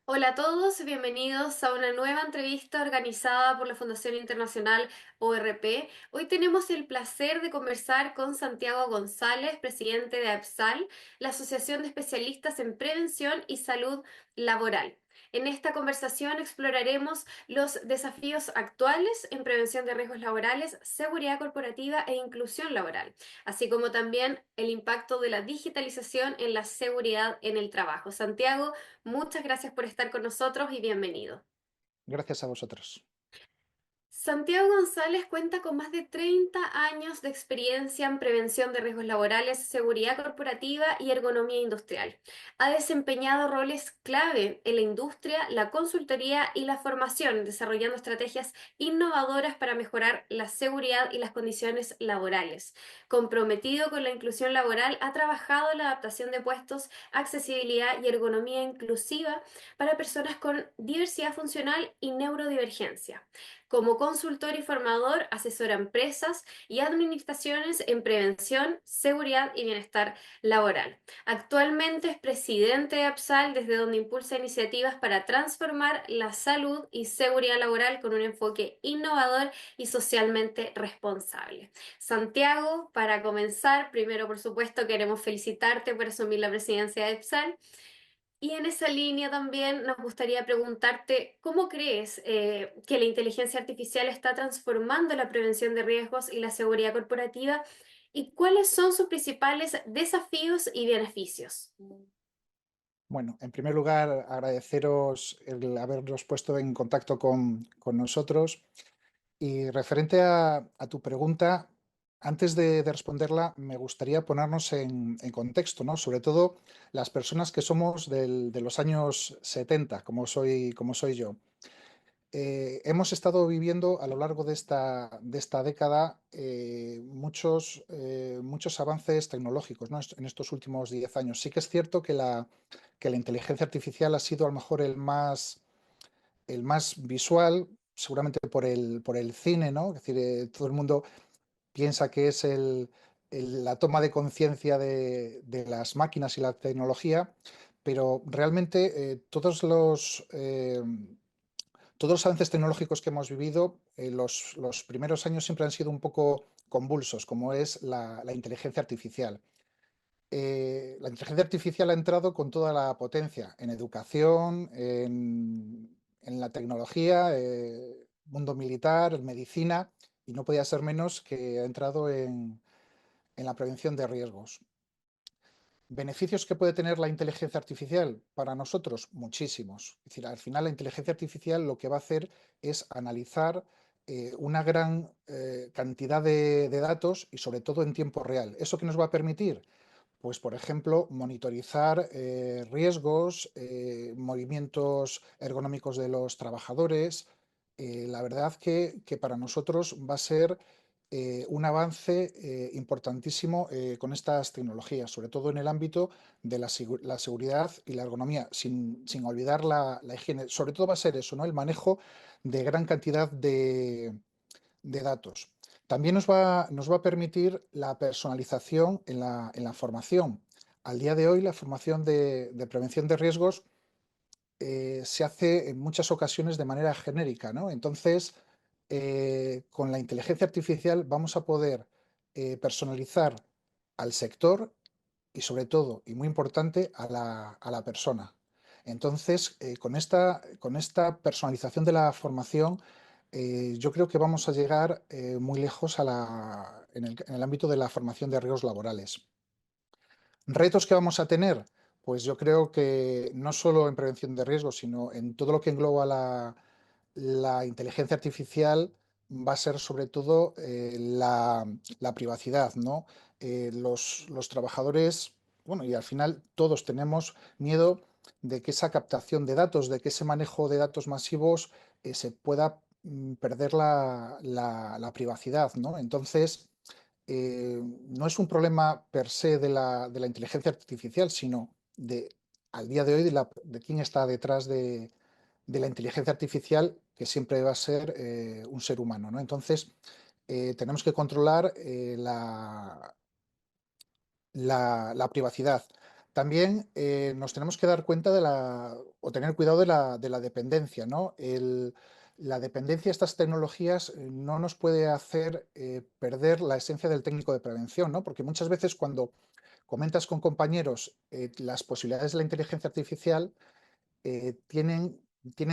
Hola a todos, bienvenidos a una nueva entrevista organizada por la Fundación Internacional ORP. Hoy tenemos el placer de conversar con Santiago González, presidente de APSAL, la Asociación de Especialistas en Prevención y Salud Laboral. En esta conversación exploraremos los desafíos actuales en prevención de riesgos laborales, seguridad corporativa e inclusión laboral, así como también el impacto de la digitalización en la seguridad en el trabajo. Santiago, muchas gracias por estar con nosotros y bienvenido. Gracias a vosotros. Santiago González cuenta con más de 30 años de experiencia en prevención de riesgos laborales, seguridad corporativa y ergonomía industrial. Ha desempeñado roles clave en la industria, la consultoría y la formación, desarrollando estrategias innovadoras para mejorar la seguridad y las condiciones laborales. Comprometido con la inclusión laboral, ha trabajado en la adaptación de puestos, accesibilidad y ergonomía inclusiva para personas con diversidad funcional y neurodivergencia. Como consultor y formador, asesora empresas y administraciones en prevención, seguridad y bienestar laboral. Actualmente es presidente de APSAL, desde donde impulsa iniciativas para transformar la salud y seguridad laboral con un enfoque innovador y socialmente responsable. Santiago, para comenzar, primero por supuesto queremos felicitarte por asumir la presidencia de APSAL. Y en esa línea también nos gustaría preguntarte, ¿cómo crees que la inteligencia artificial está transformando la prevención de riesgos y la seguridad corporativa? ¿Y cuáles son sus principales desafíos y beneficios? Bueno, en primer lugar, agradeceros el habernos puesto en contacto con nosotros. Y referente a tu pregunta, antes de responderla, me gustaría ponernos en contexto, ¿no? Sobre todo las personas que somos de los años 70, como soy yo. Hemos estado viviendo a lo largo de esta década muchos avances tecnológicos, ¿no? En estos últimos 10 años. Sí que es cierto que la inteligencia artificial ha sido a lo mejor el más visual, seguramente por el cine, ¿no? Es decir, todo el mundo piensa que es la toma de conciencia de las máquinas y la tecnología, pero realmente todos los avances tecnológicos que hemos vivido, los primeros años siempre han sido un poco convulsos, como es la inteligencia artificial. La inteligencia artificial ha entrado con toda la potencia en educación, en la tecnología, mundo militar, en medicina, y no podía ser menos que ha entrado en la prevención de riesgos. ¿Beneficios que puede tener la inteligencia artificial para nosotros? Muchísimos. Es decir, al final la inteligencia artificial lo que va a hacer es analizar una gran cantidad de datos y sobre todo en tiempo real. ¿Eso qué nos va a permitir? Pues, por ejemplo, monitorizar riesgos, movimientos ergonómicos de los trabajadores. La verdad que para nosotros va a ser un avance importantísimo con estas tecnologías, sobre todo en el ámbito de la seguridad y la ergonomía, sin olvidar la higiene. Sobre todo va a ser eso, ¿no? El manejo de gran cantidad de datos. También nos va a permitir la personalización en la formación. Al día de hoy, la formación de prevención de riesgos se hace en muchas ocasiones de manera genérica, ¿no? Entonces, con la inteligencia artificial vamos a poder personalizar al sector y sobre todo, y muy importante, a la persona. Entonces, con esta personalización de la formación, yo creo que vamos a llegar muy lejos en el ámbito de la formación de riesgos laborales. ¿Retos que vamos a tener? Pues yo creo que no solo en prevención de riesgos, sino en todo lo que engloba la inteligencia artificial, va a ser sobre todo la privacidad, ¿no? Los trabajadores, bueno, y al final todos tenemos miedo de que esa captación de datos, de que ese manejo de datos masivos se pueda perder la privacidad, ¿no? Entonces, no es un problema per se de la inteligencia artificial, sino al día de hoy de quién está detrás de la inteligencia artificial, que siempre va a ser un ser humano, ¿no? Entonces, tenemos que controlar la privacidad. También nos tenemos que dar cuenta o tener cuidado de la dependencia, ¿no? La dependencia a estas tecnologías no nos puede hacer perder la esencia del técnico de prevención, ¿no? Porque muchas veces cuando comentas con compañeros las posibilidades de la inteligencia artificial, tienen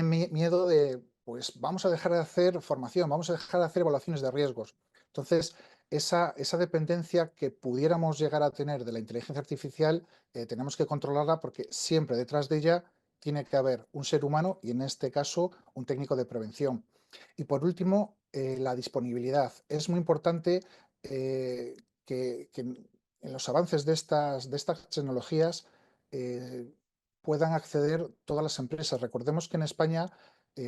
miedo de, pues vamos a dejar de hacer formación, vamos a dejar de hacer evaluaciones de riesgos. Entonces, esa dependencia que pudiéramos llegar a tener de la inteligencia artificial, tenemos que controlarla porque siempre detrás de ella tiene que haber un ser humano y en este caso un técnico de prevención. Y por último, la disponibilidad. Es muy importante que en los avances de estas tecnologías eh, puedan acceder todas las empresas. Recordemos que en España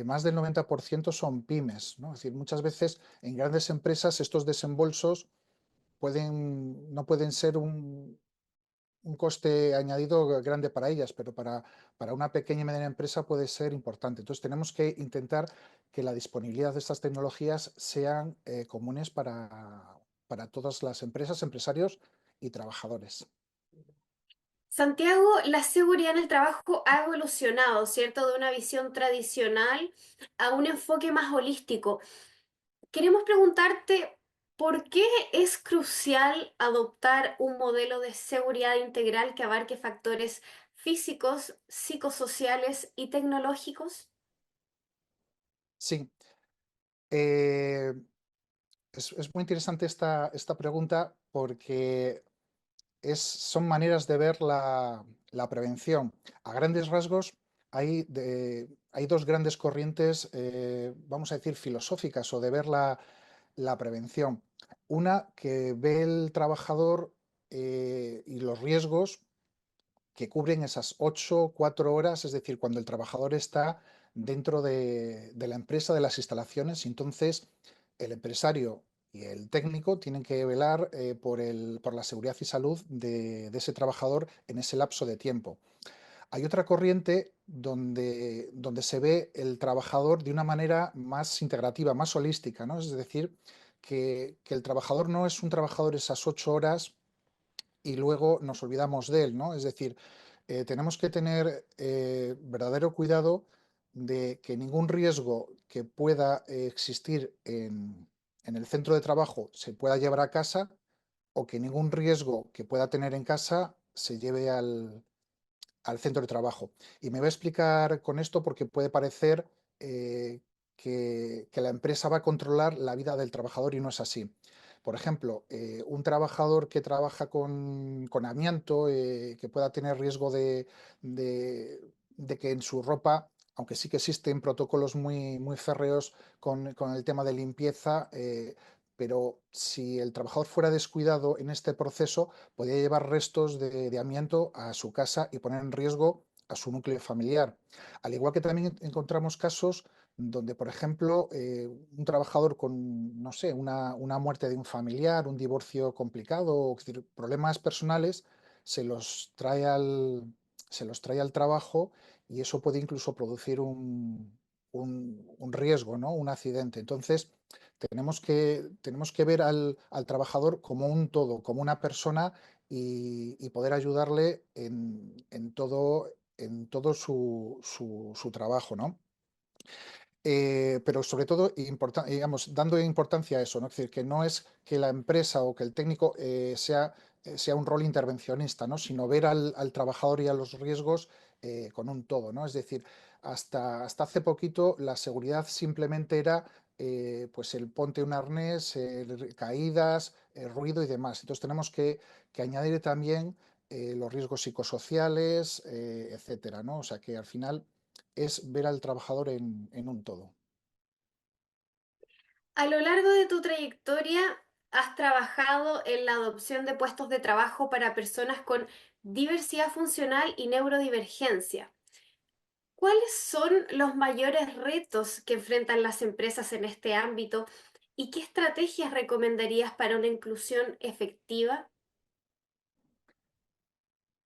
más del 90% son pymes, ¿no? Es decir, muchas veces en grandes empresas estos desembolsos no pueden ser un coste añadido grande para ellas, pero para una pequeña y mediana empresa puede ser importante. Entonces tenemos que intentar que la disponibilidad de estas tecnologías sean comunes para todas las empresas, empresarios y trabajadores. Santiago, la seguridad en el trabajo ha evolucionado, ¿cierto? De una visión tradicional a un enfoque más holístico. Queremos preguntarte, ¿por qué es crucial adoptar un modelo de seguridad integral que abarque factores físicos, psicosociales y tecnológicos? Sí, es muy interesante esta pregunta porque son maneras de ver la prevención. A grandes rasgos, hay dos grandes corrientes, vamos a decir, filosóficas o de ver la prevención. Una que ve el trabajador y los riesgos que cubren esas 4 horas, es decir, cuando el trabajador está dentro de la empresa, de las instalaciones, y entonces el empresario y el técnico tienen que velar por la seguridad y salud de ese trabajador en ese lapso de tiempo. Hay otra corriente donde se ve el trabajador de una manera más integrativa, más holística, ¿no? Es decir, que el trabajador no es un trabajador esas 8 horas y luego nos olvidamos de él, ¿no? Es decir, tenemos que tener verdadero cuidado de que ningún riesgo que pueda existir en el centro de trabajo se pueda llevar a casa o que ningún riesgo que pueda tener en casa se lleve al centro de trabajo. Y me voy a explicar con esto porque puede parecer eh, que la empresa va a controlar la vida del trabajador y no es así. Por ejemplo, un trabajador que trabaja con amianto, que pueda tener riesgo de que en su ropa, aunque sí que existen protocolos muy, muy férreos con el tema de limpieza, pero si el trabajador fuera descuidado en este proceso, podía llevar restos de amianto a su casa y poner en riesgo a su núcleo familiar. Al igual que también encontramos casos donde, por ejemplo, un trabajador con, no sé, una muerte de un familiar, un divorcio complicado, es decir, problemas personales, se los trae al, se los trae al trabajo y eso puede incluso producir un riesgo, ¿no? Un accidente. Entonces, tenemos que ver al trabajador como un todo, como una persona y poder ayudarle en todo su trabajo, ¿no? Pero sobre todo, digamos, dando importancia a eso, ¿no? Es decir, que no es que la empresa o que el técnico sea un rol intervencionista, ¿no? Sino ver al trabajador y a los riesgos con un todo, ¿no? Es decir, hasta hace poquito la seguridad simplemente era pues el ponte un arnés, caídas, ruido y demás. Entonces tenemos que añadir también los riesgos psicosociales, etcétera, ¿no? O sea que al final es ver al trabajador en un todo. A lo largo de tu trayectoria, has trabajado en la adopción de puestos de trabajo para personas con diversidad funcional y neurodivergencia. ¿Cuáles son los mayores retos que enfrentan las empresas en este ámbito y qué estrategias recomendarías para una inclusión efectiva?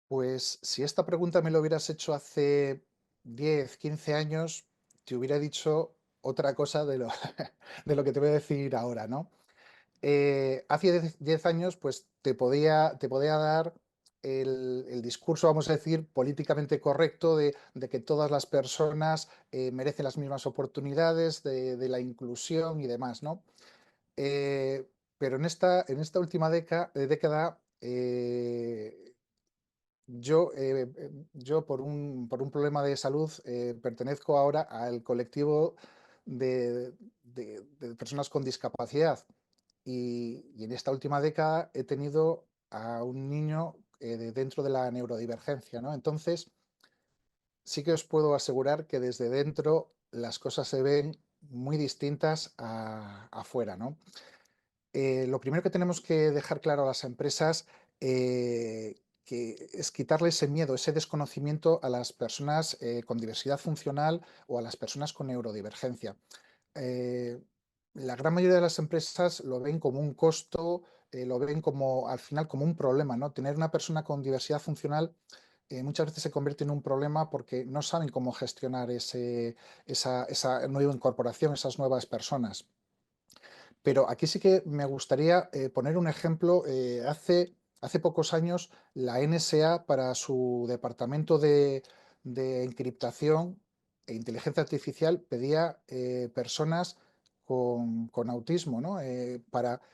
Pues si esta pregunta me lo hubieras hecho hace 10, 15 años, te hubiera dicho otra cosa de lo que te voy a decir ahora, ¿no? Hace 10 años, pues te podía dar el discurso, vamos a decir, políticamente correcto de que todas las personas merecen las mismas oportunidades, de la inclusión y demás, ¿no? Eh, pero en esta última década, yo por un problema de salud pertenezco ahora al colectivo de personas con discapacidad y en esta última década he tenido a un niño dentro de la neurodivergencia, ¿no? Entonces, sí que os puedo asegurar que desde dentro las cosas se ven muy distintas afuera, ¿no? Lo primero que tenemos que dejar claro a las empresas que es quitarle ese miedo, ese desconocimiento a las personas con diversidad funcional o a las personas con neurodivergencia. Eh, la gran mayoría de las empresas lo ven como un costo, lo ven como al final como un problema, ¿no? Tener una persona con diversidad funcional muchas veces se convierte en un problema porque no saben cómo gestionar esa nueva incorporación, esas nuevas personas. Pero aquí sí que me gustaría poner un ejemplo. Hace pocos años la NSA para su departamento de encriptación e inteligencia artificial pedía personas con autismo, ¿no?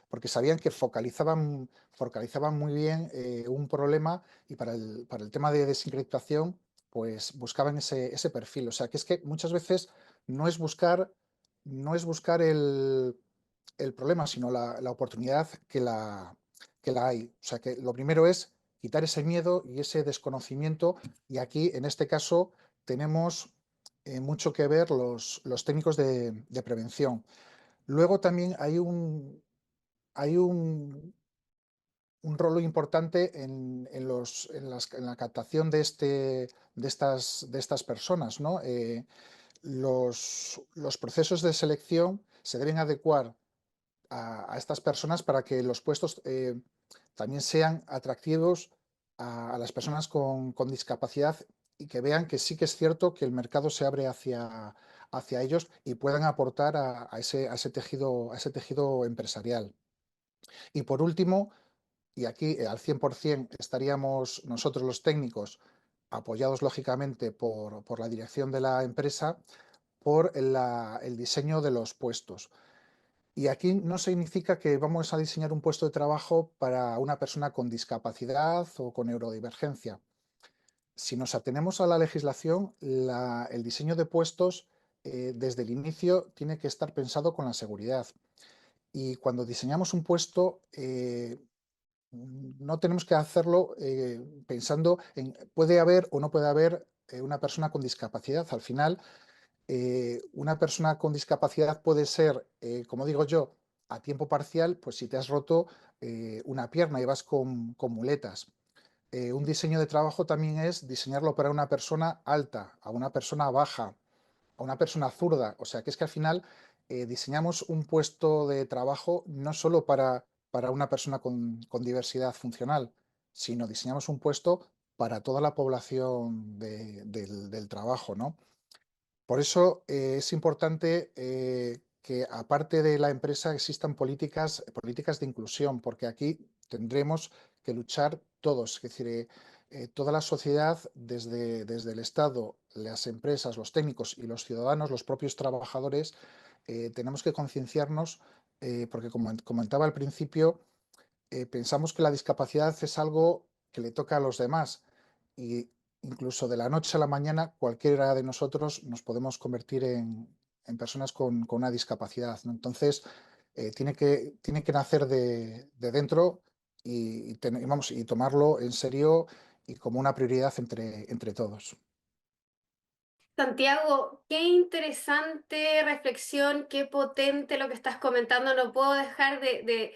Porque sabían que focalizaban muy bien un problema y para el tema de desencriptación pues buscaban ese perfil. O sea, que es que muchas veces no es buscar, no es buscar el problema, sino la oportunidad que la hay. O sea que lo primero es quitar ese miedo y ese desconocimiento y aquí, en este caso, tenemos mucho que ver los técnicos de prevención. Luego también hay un rol importante en la captación de estas personas, ¿no? Los procesos de selección se deben adecuar a estas personas para que los puestos también sean atractivos a las personas con discapacidad y que vean que sí que es cierto que el mercado se abre hacia ellos y puedan aportar a ese tejido empresarial. Y por último, y aquí al 100% estaríamos nosotros los técnicos, apoyados lógicamente por la dirección de la empresa, por el diseño de los puestos. Y aquí no significa que vamos a diseñar un puesto de trabajo para una persona con discapacidad o con neurodivergencia. Si nos atenemos a la legislación, el diseño de puestos desde el inicio tiene que estar pensado con la seguridad. Y cuando diseñamos un puesto, no tenemos que hacerlo pensando en puede haber o no puede haber una persona con discapacidad. Al final, una persona con discapacidad puede ser, como digo yo, a tiempo parcial, pues si te has roto una pierna y vas con muletas. Un diseño de trabajo también es diseñarlo para una persona alta, a una persona baja, a una persona zurda. O sea, que es que al final diseñamos un puesto de trabajo no solo para una persona con diversidad funcional, sino diseñamos un puesto para toda la población del trabajo, ¿no? Por eso es importante que aparte de la empresa existan políticas de inclusión, porque aquí tendremos que luchar todos, es decir, toda la sociedad, desde el Estado, las empresas, los técnicos y los ciudadanos, los propios trabajadores, tenemos que concienciarnos, porque como comentaba al principio, pensamos que la discapacidad es algo que le toca a los demás y incluso de la noche a la mañana cualquiera de nosotros nos podemos convertir en personas con una discapacidad, ¿no? Entonces, tiene que nacer de dentro y tomarlo en serio y como una prioridad entre todos. Santiago, qué interesante reflexión, qué potente lo que estás comentando, no puedo dejar de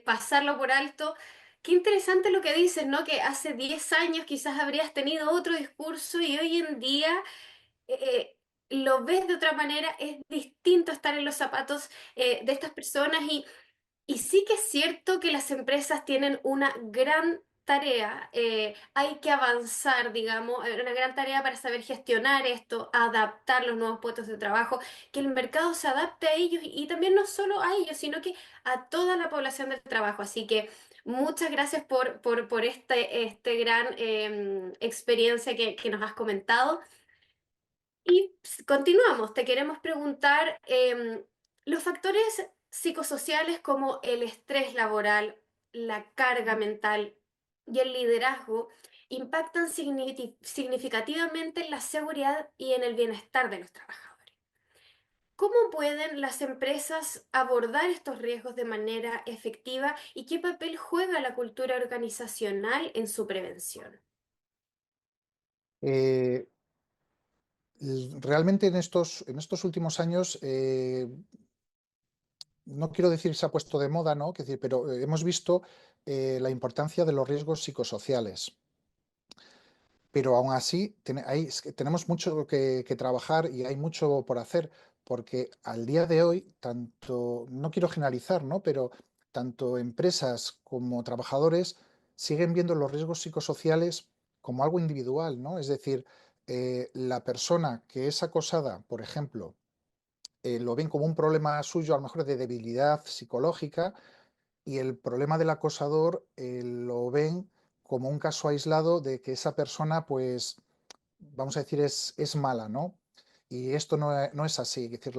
pasarlo por alto. Qué interesante lo que dices, ¿no? Que hace 10 años quizás habrías tenido otro discurso y hoy en día lo ves de otra manera, es distinto estar en los zapatos de estas personas y sí que es cierto que las empresas tienen una gran tarea, hay que avanzar, digamos, una gran tarea para saber gestionar esto, adaptar los nuevos puestos de trabajo, que el mercado se adapte a ellos y también no solo a ellos, sino que a toda la población del trabajo. Así que Muchas gracias por este gran experiencia que nos has comentado. Y continuamos, te queremos preguntar, los factores psicosociales como el estrés laboral, la carga mental y el liderazgo impactan significativamente en la seguridad y en el bienestar de los trabajadores. ¿Cómo pueden las empresas abordar estos riesgos de manera efectiva y qué papel juega la cultura organizacional en su prevención? Eh, Realmente en estos últimos años, no quiero decir se ha puesto de moda, ¿no? Quiero decir, pero hemos visto la importancia de los riesgos psicosociales. Pero aún así tenemos mucho que trabajar y hay mucho por hacer, porque al día de hoy, tanto, no quiero generalizar, ¿no? Pero tanto empresas como trabajadores siguen viendo los riesgos psicosociales como algo individual, ¿no? Es decir, la persona que es acosada, por ejemplo, lo ven como un problema suyo, a lo mejor de debilidad psicológica, y el problema del acosador lo ven como un caso aislado de que esa persona, pues, vamos a decir, es mala, ¿no? Y esto no es así. Es decir,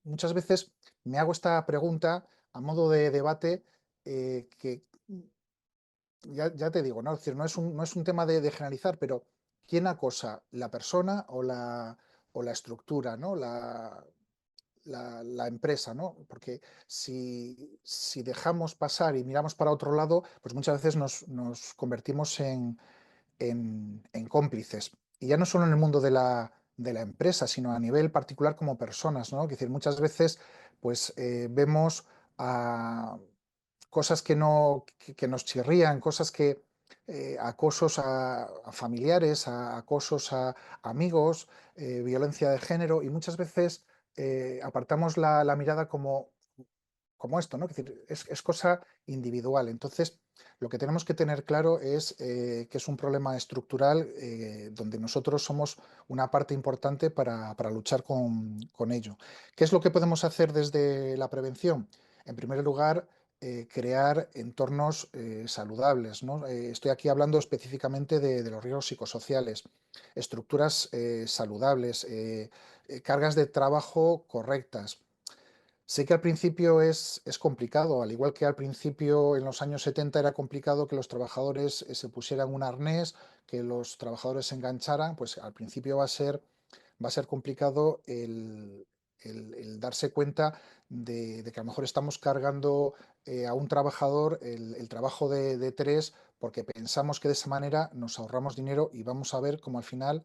muchas veces me hago esta pregunta a modo de debate, que ya te digo, ¿no? Es decir, no es un tema de generalizar, pero ¿quién acosa? ¿La persona o la estructura, ¿no? La empresa, ¿no? Porque si dejamos pasar y miramos para otro lado, pues muchas veces nos convertimos en cómplices. Y ya no solo en el mundo de la empresa, sino a nivel particular como personas, ¿no? Es decir, muchas veces pues vemos a cosas que nos chirrían, cosas que acosos a familiares, acosos a amigos, violencia de género, y muchas veces apartamos la mirada como esto, ¿no? Es decir, es cosa individual. Entonces, lo que tenemos que tener claro es que es un problema estructural, donde nosotros somos una parte importante para luchar con ello. ¿Qué es lo que podemos hacer desde la prevención? En primer lugar, crear entornos saludables, ¿no? Estoy aquí hablando específicamente de los riesgos psicosociales, estructuras saludables, cargas de trabajo correctas. Sé que al principio es complicado, al igual que al principio en los años 70 era complicado que los trabajadores se pusieran un arnés, que los trabajadores se engancharan, pues al principio va a ser complicado el darse cuenta de que a lo mejor estamos cargando a un trabajador el trabajo de tres, porque pensamos que de esa manera nos ahorramos dinero, y vamos a ver cómo al final,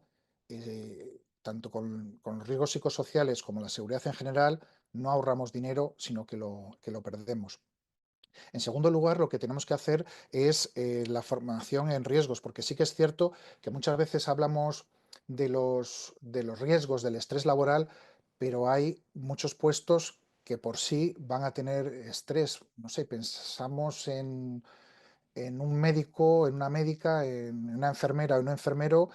tanto con los riesgos psicosociales como la seguridad en general, no ahorramos dinero, sino que lo perdemos. En segundo lugar, lo que tenemos que hacer es la formación en riesgos, porque sí que es cierto que muchas veces hablamos de los riesgos del estrés laboral, pero hay muchos puestos que por sí van a tener estrés. No sé, pensamos en un médico, en una médica, en una enfermera o un enfermero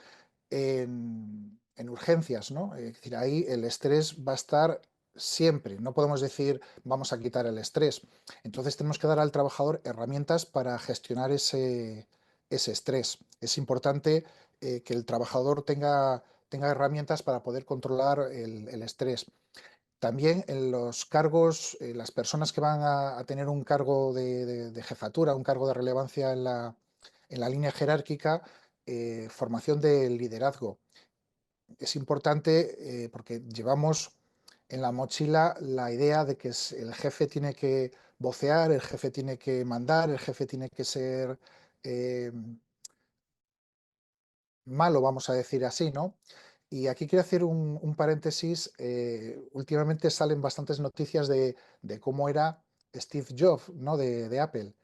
en urgencias, ¿no? Es decir, ahí el estrés va a estar siempre. No podemos decir vamos a quitar el estrés. Entonces tenemos que dar al trabajador herramientas para gestionar ese estrés. Es importante que el trabajador tenga herramientas para poder controlar el estrés. También en los cargos, las personas que van a tener un cargo de jefatura, un cargo de relevancia en la línea jerárquica, formación de liderazgo. Es importante, porque llevamos en la mochila la idea de que el jefe tiene que vocear, el jefe tiene que mandar, el jefe tiene que ser eh, malo, vamos a decir así, ¿no? Y aquí quiero hacer un paréntesis. Últimamente salen bastantes noticias de cómo era Steve Jobs, ¿no? De Apple.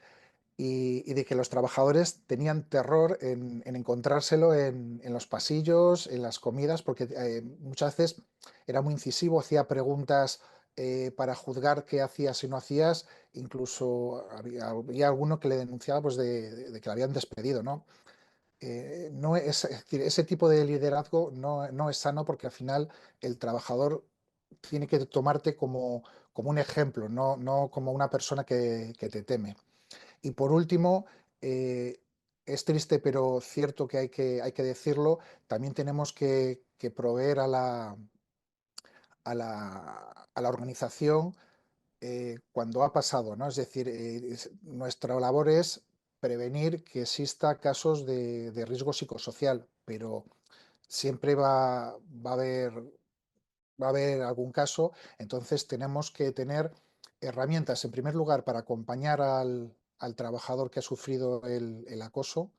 Y de que los trabajadores tenían terror en encontrárselo en los pasillos, en las comidas, porque muchas veces era muy incisivo, hacía preguntas para juzgar qué hacías y no hacías. Incluso había alguno que le denunciaba, pues, de que le habían despedido, ¿no? No es decir, ese tipo de liderazgo no es sano, porque al final el trabajador tiene que tomarte como un ejemplo, no como una persona que te teme. Y por último, es triste pero cierto que hay que decirlo, también tenemos que proveer a la organización cuando ha pasado, ¿no? Es decir, nuestra labor es prevenir que exista casos de riesgo psicosocial, pero siempre va a haber algún caso, entonces tenemos que tener herramientas, en primer lugar, para acompañar al trabajador que ha sufrido el acoso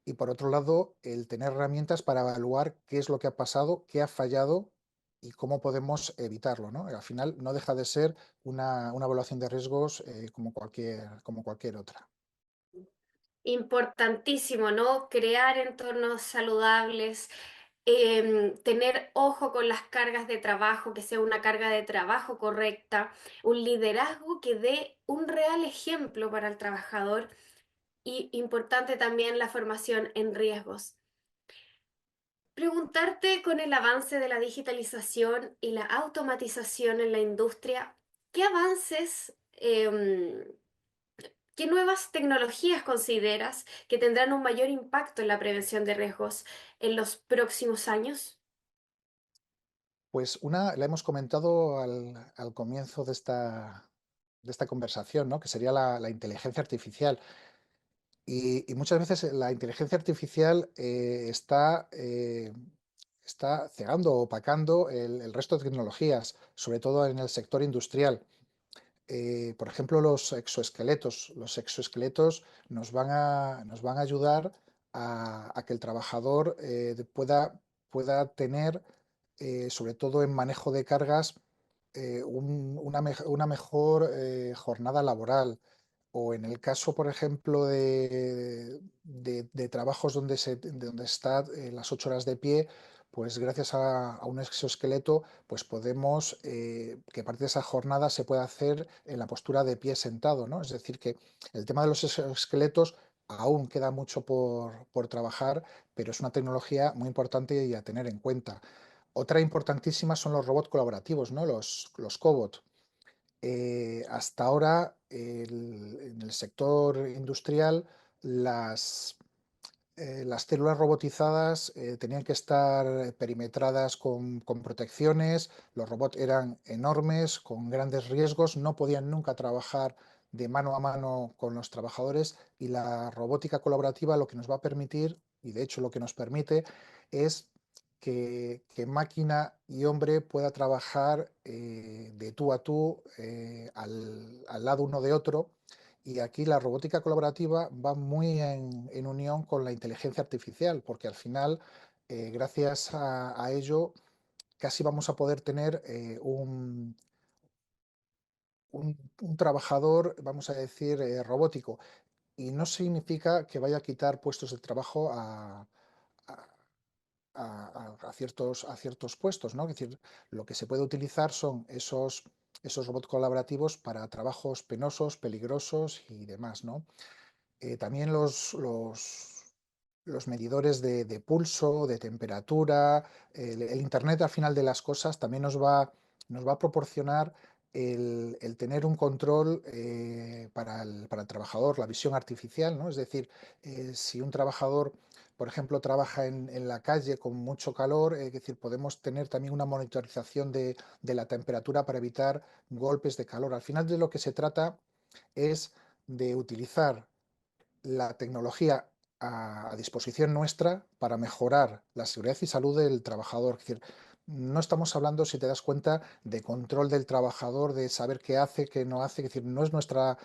y, por otro lado, el tener herramientas para evaluar qué es lo que ha pasado, qué ha fallado y cómo podemos evitarlo, ¿no? Al final no deja de ser una evaluación de riesgos como cualquier otra. Importantísimo, ¿no? Crear entornos saludables, tener ojo con las cargas de trabajo, que sea una carga de trabajo correcta, un liderazgo que dé un real ejemplo para el trabajador y importante también la formación en riesgos. Preguntarte con el avance de la digitalización y la automatización en la industria, ¿qué avances, qué nuevas tecnologías consideras que tendrán un mayor impacto en la prevención de riesgos en los próximos años? Pues una la hemos comentado al comienzo de esta conversación, ¿no? Que sería la inteligencia artificial. Y muchas veces la inteligencia artificial está cegando o opacando el resto de tecnologías, sobre todo en el sector industrial. Por ejemplo, los exoesqueletos. Los exoesqueletos nos van a ayudar a que el trabajador pueda tener, sobre todo en manejo de cargas, una mejor jornada laboral. O en el caso, por ejemplo, de trabajos donde está las 8 horas de pie, pues gracias a un exoesqueleto, pues podemos que parte de esa jornada se pueda hacer en la postura de pie sentado, ¿no? Es decir, que el tema de los exoesqueletos aún queda mucho por trabajar, pero es una tecnología muy importante y a tener en cuenta. Otra importantísima son los robots colaborativos, ¿no? Los cobot. Hasta ahora, en el sector industrial, las, las células robotizadas tenían que estar perimetradas con protecciones, los robots eran enormes, con grandes riesgos, no podían nunca trabajar de mano a mano con los trabajadores y la robótica colaborativa lo que nos va a permitir, y de hecho lo que nos permite, es que máquina y hombre pueda trabajar de tú a tú, al lado uno de otro. Y aquí la robótica colaborativa va muy en unión con la inteligencia artificial, porque al final, gracias a ello, casi vamos a poder tener un trabajador, vamos a decir, robótico. Y no significa que vaya a quitar puestos de trabajo a- a ciertos puestos, ¿no? Es decir, lo que se puede utilizar son esos robots colaborativos para trabajos penosos, peligrosos y demás, ¿no? También los medidores de pulso, de temperatura, el Internet al final de las cosas también nos va a proporcionar el tener un control para el trabajador, la visión artificial, ¿no? Es decir, si un trabajador, por ejemplo, trabaja en la calle con mucho calor, es decir, podemos tener también una monitorización de la temperatura para evitar golpes de calor. Al final de lo que se trata es de utilizar la tecnología a disposición nuestra para mejorar la seguridad y salud del trabajador. Es decir, no estamos hablando, si te das cuenta, de control del trabajador, de saber qué hace, qué no hace. Es decir, no es nuestra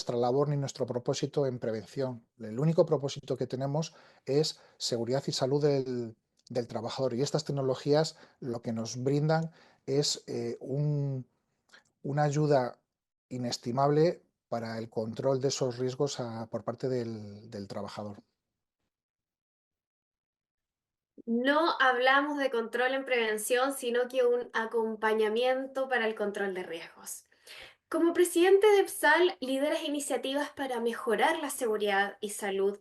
labor ni nuestro propósito en prevención. El único propósito que tenemos es seguridad y salud del trabajador. Y estas tecnologías lo que nos brindan es una ayuda inestimable para el control de esos riesgos por parte del trabajador. No hablamos de control en prevención, sino que un acompañamiento para el control de riesgos. Como presidente de EPSAL, lideras iniciativas para mejorar la seguridad y salud.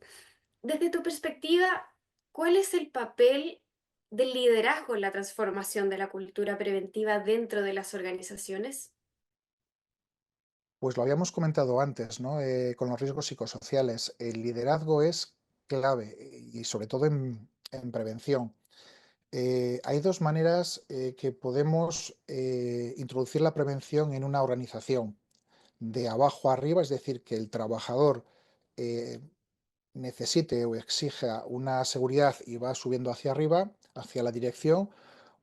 Desde tu perspectiva, ¿cuál es el papel del liderazgo en la transformación de la cultura preventiva dentro de las organizaciones? Pues lo habíamos comentado antes, ¿no? Con los riesgos psicosociales. El liderazgo es clave y sobre todo en prevención. Hay dos maneras que podemos introducir la prevención en una organización. De abajo a arriba, es decir, que el trabajador eh, necesite o exija una seguridad y va subiendo hacia arriba, hacia la dirección,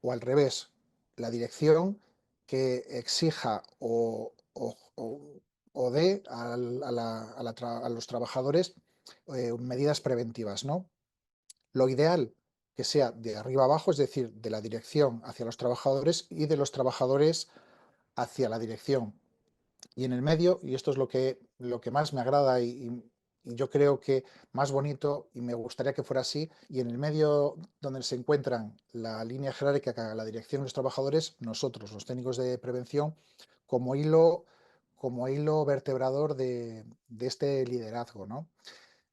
o al revés, la dirección que exija o dé a los trabajadores medidas preventivas, ¿no? Lo ideal que sea de arriba abajo, es decir, de la dirección hacia los trabajadores y de los trabajadores hacia la dirección. Y en el medio, y esto es lo que más me agrada y yo creo que más bonito y me gustaría que fuera así, y en el medio donde se encuentran la línea jerárquica, la dirección de los trabajadores, nosotros, los técnicos de prevención, como hilo, como hilo vertebrador de este liderazgo, ¿no?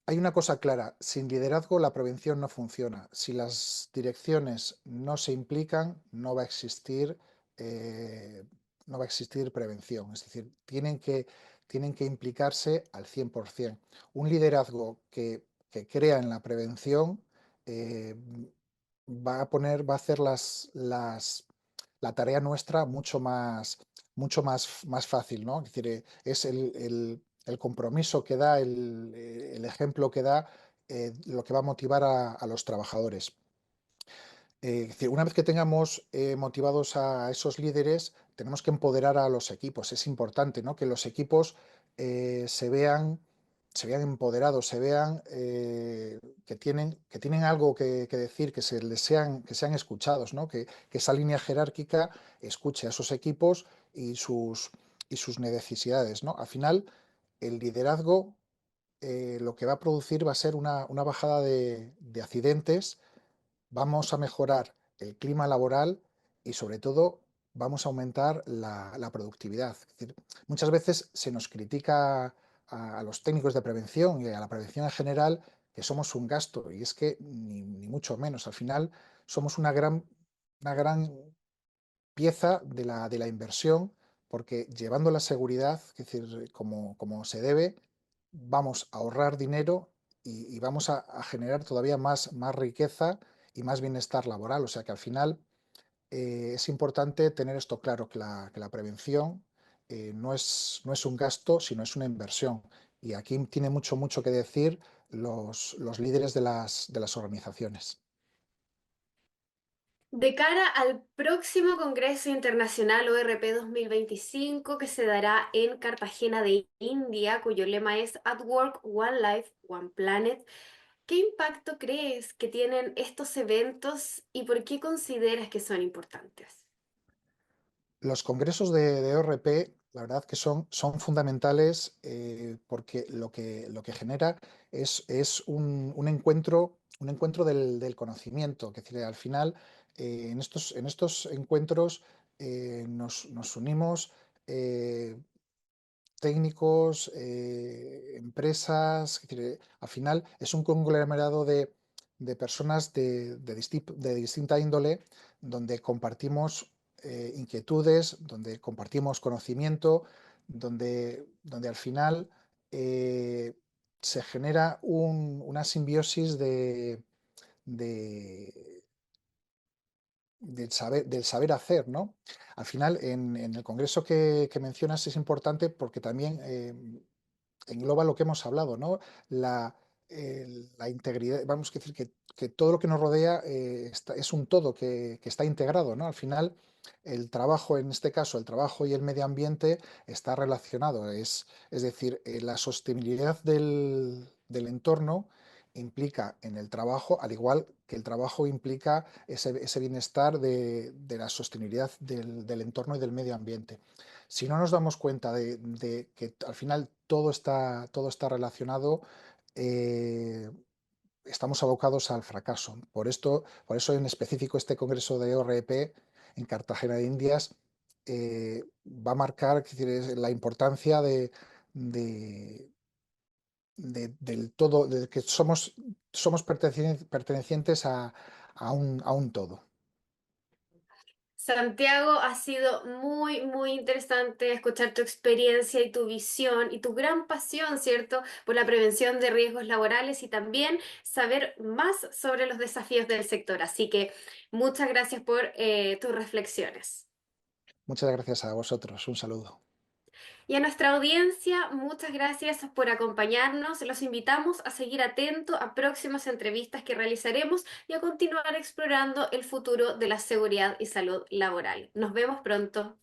Hay una cosa clara, sin liderazgo la prevención no funciona. Si las direcciones no se implican, eh, no va a existir prevención. Es decir, tienen que implicarse al 100%. Un liderazgo que crea en la prevención eh, va a hacer la tarea nuestra mucho más fácil, ¿no? Es decir, es el compromiso que da, el ejemplo que da, lo que va a motivar a los trabajadores. Es decir, una vez que tengamos motivados a esos líderes, tenemos que empoderar a los equipos. Es importante, ¿no? Que los equipos se vean empoderados, se vean que tienen algo que decir, que sean escuchados, ¿no? Que esa línea jerárquica escuche a esos equipos y sus necesidades, ¿no? Al final, el liderazgo lo que va a producir va a ser una bajada de accidentes. Vamos a mejorar el clima laboral y sobre todo vamos a aumentar la productividad. Es decir, muchas veces se nos critica a los técnicos de prevención y a la prevención en general que somos un gasto y es que ni mucho menos. Al final somos una gran pieza de la inversión porque llevando la seguridad, es decir, como se debe, vamos a ahorrar dinero y vamos a generar todavía más riqueza y más bienestar laboral. O sea que al final es importante tener esto claro, que la prevención no es un gasto, sino es una inversión. Y aquí tiene mucho que decir los líderes de las organizaciones. De cara al próximo Congreso Internacional ORP 2025 que se dará en Cartagena de India, cuyo lema es At Work, One Life, One Planet, ¿qué impacto crees que tienen estos eventos y por qué consideras que son importantes? Los congresos de ORP, la verdad que son fundamentales porque lo que genera es un encuentro del conocimiento. Que decir, al final, en estos encuentros nos unimos técnicos, empresas. Es decir, al final es un conglomerado de personas de distinta índole donde compartimos inquietudes, donde compartimos conocimiento, donde al final eh, se genera una simbiosis de, del saber hacer, ¿no? Al final, en el congreso que mencionas es importante porque también engloba lo que hemos hablado, ¿no? La integridad, vamos a decir que todo lo que nos rodea es un todo que está integrado, ¿no? Al final, el trabajo, en este caso, el trabajo y el medio ambiente está relacionado. Es decir, la sostenibilidad del entorno implica en el trabajo, al igual que el trabajo implica ese bienestar de la sostenibilidad del entorno y del medio ambiente. Si no nos damos cuenta de que al final todo está relacionado, eh, estamos abocados al fracaso. Por eso en específico este congreso de OREP en Cartagena de Indias va a marcar, es decir, la importancia de- del todo, de que somos pertenecientes a un todo. Santiago, ha sido muy, muy interesante escuchar tu experiencia y tu visión y tu gran pasión, ¿cierto?, por la prevención de riesgos laborales y también saber más sobre los desafíos del sector. Así que muchas gracias por tus reflexiones. Muchas gracias a vosotros. Un saludo. Y a nuestra audiencia, muchas gracias por acompañarnos. Los invitamos a seguir atento a próximas entrevistas que realizaremos y a continuar explorando el futuro de la seguridad y salud laboral. Nos vemos pronto.